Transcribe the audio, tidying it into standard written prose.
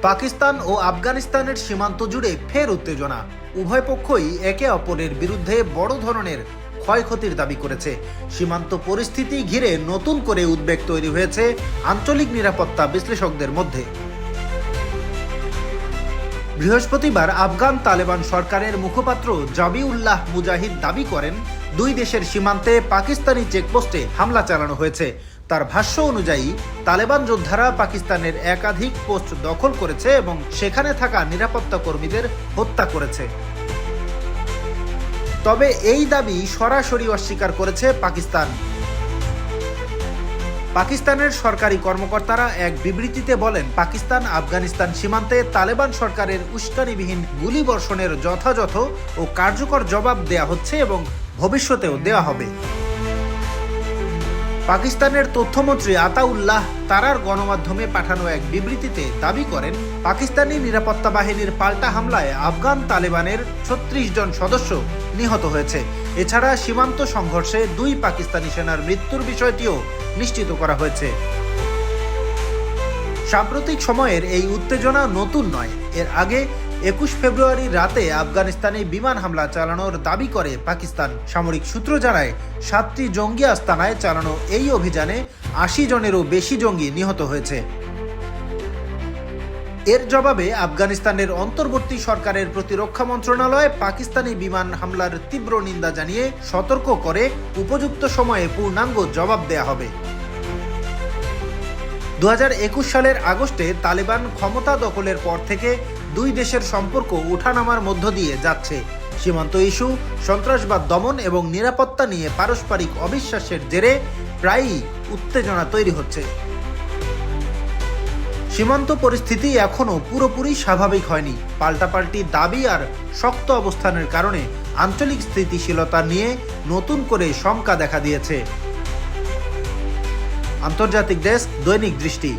পাকিস্তান ও আফগানিস্তানের সীমান্ত জুড়ে ফের উত্তেজনা। উভয় পক্ষই একে অপরের বিরুদ্ধে বড় ধরনের ক্ষয়ক্ষতির দাবি করেছে। সীমান্ত পরিস্থিতি ঘিরে নতুন করে উদ্বেগ তৈরি হয়েছে আঞ্চলিক নিরাপত্তা বিশ্লেষকদের মধ্যে। বৃহস্পতিবার আফগান তালেবান সরকারের মুখপাত্র জাবিউল্লাহ মুজাহিদ দাবি করেন, দুই দেশের সীমান্তে পাকিস্তানি চেকপোস্টে হামলা চালানো হয়েছে। তার ভাষ্য অনুযায়ী তালেবান যোদ্ধারা পাকিস্তানের একাধিক পোস্ট দখল করেছে এবং সেখানে থাকা নিরাপত্তা কর্মীদের হত্যা করেছে। তবে এই দাবি সরাসরি অস্বীকার করেছে পাকিস্তান। পাকিস্তানের সরকারি কর্মকর্তারা এক বিবৃতিতে বলেন, পাকিস্তান আফগানিস্তান সীমান্তে তালেবান সরকারের উস্কানিবিহীন গুলিবর্ষণের যথাযথ ও কার্যকর জবাব দেয়া হচ্ছে এবং ভবিষ্যতেও দেওয়া হবে। পাকিস্তানের তথ্যমন্ত্রী আতাউল্লাহ তারার গণমাধ্যমে পাঠানো এক বিবৃতিতে দাবি করেন, পাকিস্তানি নিরাপত্তা বাহিনীর পাল্টা হামলায় আফগান তালেবানের ৩৬ জন সদস্য নিহত হয়েছে। এছাড়া সীমান্ত সংঘর্ষে ২ পাকিস্তানি সেনার মৃত্যুর বিষয়টিও নিশ্চিত করা হয়েছে। সাম্প্রতিক সময়ের এই উত্তেজনা নতুন নয়। এর আগে ২১ ফেব্রুয়ারি রাতে আফগানিস্তানে বিমান হামলা চালানোর দাবি করে পাকিস্তান। সামরিক সূত্র জানায়, ৭টি জঙ্গি আস্তানায় চালানো এই অভিযানে ৮০ জনেরও বেশি জঙ্গি নিহত হয়েছে। এর জবাবে আফগানিস্তানের অন্তর্বর্তী সরকারের প্রতিরক্ষা মন্ত্রণালয় পাকিস্তানি বিমান হামলার তীব্র নিন্দা জানিয়ে সতর্ক করে উপযুক্ত সময়ে পূর্ণাঙ্গ জবাব দেয়া হবে। ২০২১ সালের আগস্টে তালেবান ক্ষমতা দখলের পর থেকে দুই দেশের সম্পর্ক ওঠানামার মধ্য দিয়ে যাচ্ছে। সীমান্ত ইস্যু, সন্ত্রাসবাদ দমন এবং নিরাপত্তা নিয়ে পারস্পরিক অবিশ্বাসের জেরে প্রায়ই উত্তেজনা তৈরি হচ্ছে। সীমান্ত পরিস্থিতি এখনও পুরোপুরি স্বাভাবিক হয়নি। পাল্টাপাল্টি দাবি আর শক্ত অবস্থানের কারণে আঞ্চলিক স্থিতিশীলতা নিয়ে নতুন করে শঙ্কা দেখা দিয়েছে। আন্তর্জাতিক ডেস্ক, দৈনিক দৃষ্টি।